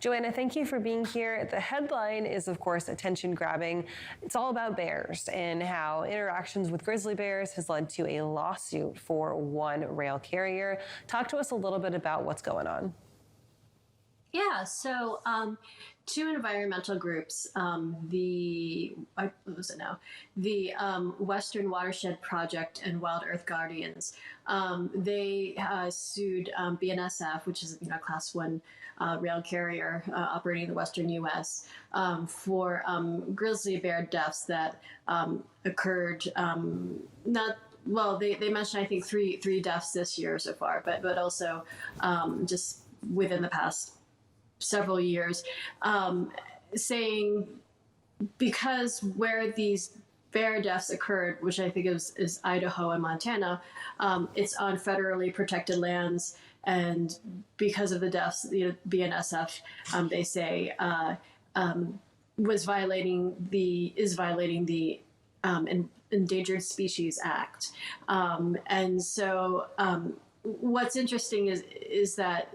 Joanna, thank you for being here. The headline is, of course, attention grabbing. It's all about bears and how interactions with grizzly bears has led to a lawsuit for one rail carrier. Talk to us a little bit about what's going on. Yeah, so two environmental groups, the Western Watershed Project and Wild Earth Guardians, they sued BNSF, which is Class 1 rail carrier operating in the Western U.S., for grizzly bear deaths that occurred they mentioned, I think, three deaths this year so far, but also just within the past several years, saying because where these bear deaths occurred, which I think is Idaho and Montana, it's on federally protected lands, and because of the deaths, BNSF, they say, is violating the Endangered Species Act, and so what's interesting is that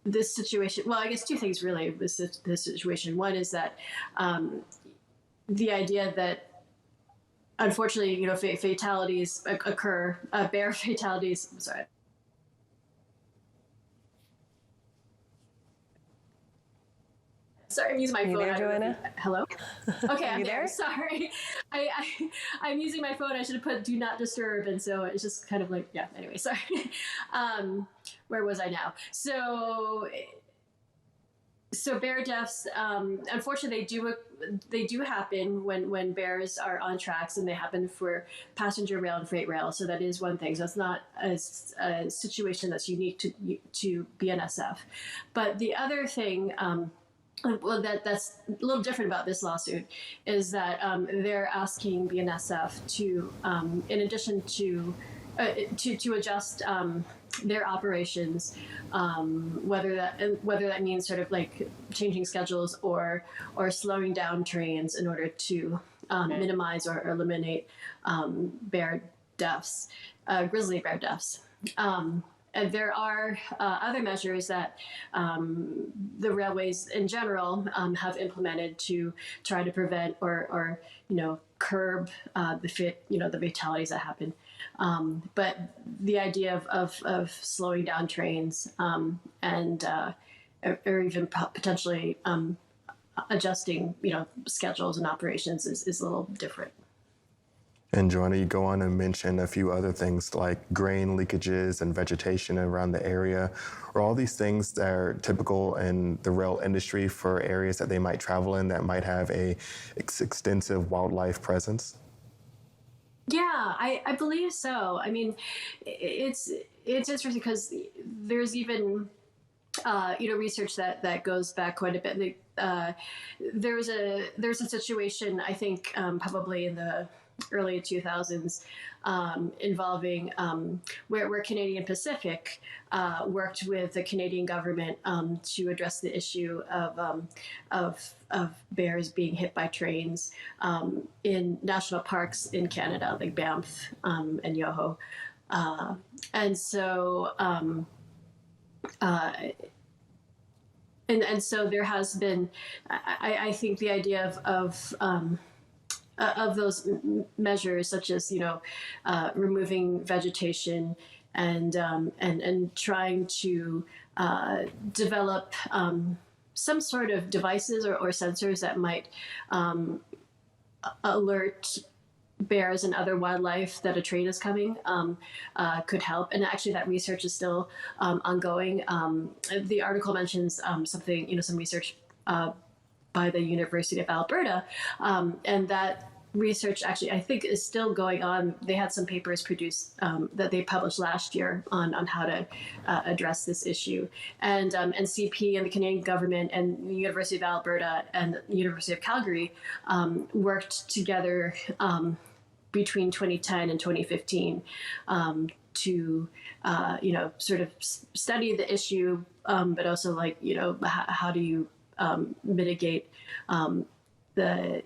this situation, well, I guess two things really with this situation. One is that the idea that unfortunately, fatalities occur, bear fatalities, Sorry, I'm using my phone. There, Joanna? Hello? Okay, I'm there. Sorry. I'm using my phone. I should have put do not disturb. And so it's just kind of like, yeah, anyway, sorry. Where was I now? So bear deaths, unfortunately, they do happen when bears are on tracks, and they happen for passenger rail and freight rail. So that is one thing. So it's not a situation that's unique to BNSF. But the other thing, that's a little different about this lawsuit is that they're asking BNSF to, in addition to adjust their operations, whether that means sort of like changing schedules or slowing down trains in order to minimize or eliminate bear deaths, grizzly bear deaths. And there are other measures that the railways in general have implemented to try to prevent or curb the fatalities that happen. But the idea of slowing down trains and or even potentially adjusting schedules and operations is a little different. And Joanna, you go on and mention a few other things like grain leakages and vegetation around the area. Are all these things that are typical in the rail industry for areas that they might travel in that might have a extensive wildlife presence? Yeah, I believe so. I mean, it's interesting because there's even research that goes back quite a bit. There's a situation, I think, probably in the early 2000s, involving where Canadian Pacific worked with the Canadian government to address the issue of bears being hit by trains in national parks in Canada, like Banff and Yoho, and so. And so there has been, I think, the idea of those measures, such as removing vegetation and trying to develop some sort of devices or sensors that might alert bears and other wildlife that a train is coming, could help. And actually that research is still ongoing. The article mentions some research by the University of Alberta, and that research actually, I think, is still going on. They had some papers produced that they published last year on how to address this issue. And CP and the Canadian government and the University of Alberta and the University of Calgary worked together between 2010 and 2015 to sort of study the issue, but also how do you mitigate the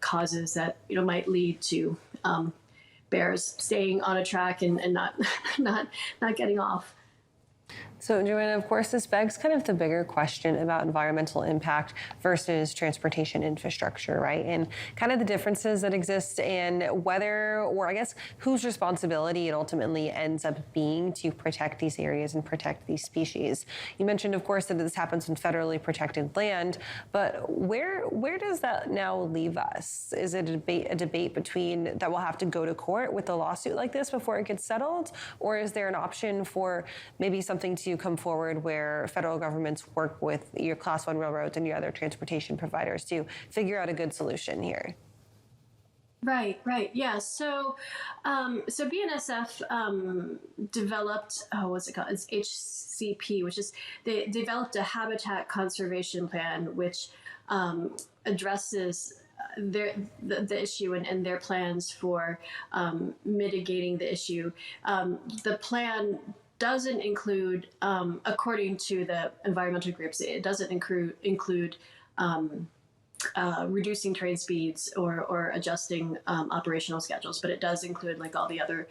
causes that might lead to bears staying on a track and not getting off. So, Joanna, of course, this begs kind of the bigger question about environmental impact versus transportation infrastructure, right? And kind of the differences that exist and whether, or I guess, whose responsibility it ultimately ends up being to protect these areas and protect these species. You mentioned, of course, that this happens on federally protected land, but where does that now leave us? Is it a debate between that we'll have to go to court with a lawsuit like this before it gets settled? Or is there an option for maybe something to come forward where federal governments work with your Class 1 railroads and your other transportation providers to figure out a good solution here? Right, yeah. So BNSF developed, what's it called? It's HCP, which is they developed a habitat conservation plan, which addresses the issue and their plans for mitigating the issue. The plan doesn't include, according to the environmental groups, it doesn't include reducing train speeds or adjusting operational schedules, but it does include like all the other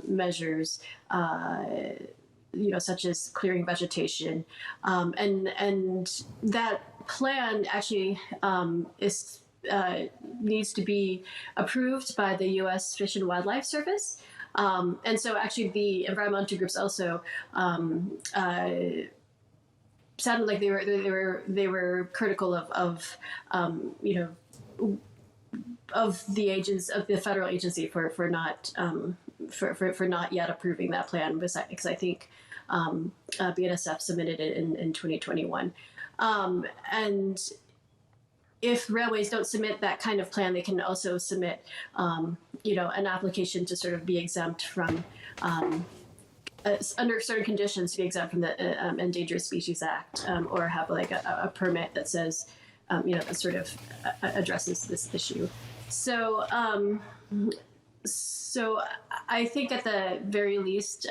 measures, such as clearing vegetation, and that plan actually needs to be approved by the U.S. Fish and Wildlife Service. And so actually the environmental groups also sounded like they were critical of the agents of the federal agency for not yet approving that plan, because I think BNSF submitted it in 2021, and if railways don't submit that kind of plan, they can also submit, an application to sort of be exempt from, under certain conditions, to be exempt from the Endangered Species Act, or have like a permit that says, that sort of addresses this issue. So I think at the very least,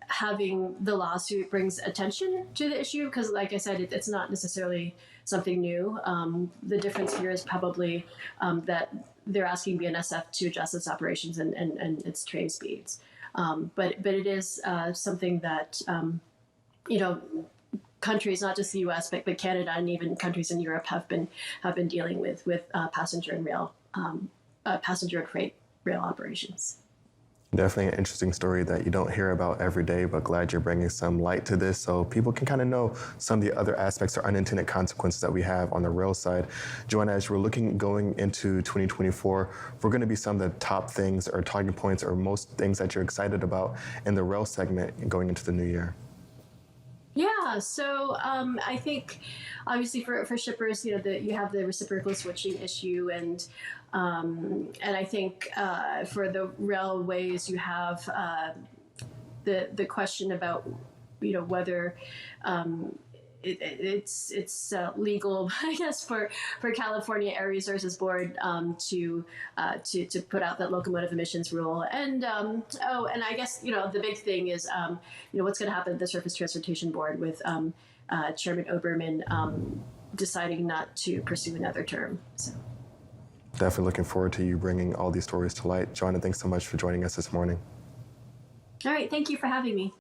having the lawsuit brings attention to the issue, because like I said, it's not necessarily something new. The difference here is probably that they're asking BNSF to adjust its operations and its train speeds. But it is something that, countries, not just the U.S., but Canada and even countries in Europe have been dealing with passenger and freight rail operations. Definitely an interesting story that you don't hear about every day, but glad you're bringing some light to this so people can kind of know some of the other aspects or unintended consequences that we have on the rail side. Joanna, as we're going into 2024, we're going to be some of the top things or talking points or most things that you're excited about in the rail segment going into the new year. Yeah, so I think obviously for shippers, you have the reciprocal switching issue, and I think for the railways, you have the question about whether it's legal, I guess, for California Air Resources Board to put out that locomotive emissions rule, and I guess the big thing is what's going to happen at the Surface Transportation Board with Chairman Oberman deciding not to pursue another term. So. Definitely looking forward to you bringing all these stories to light. Joanna, thanks so much for joining us this morning. All right, thank you for having me.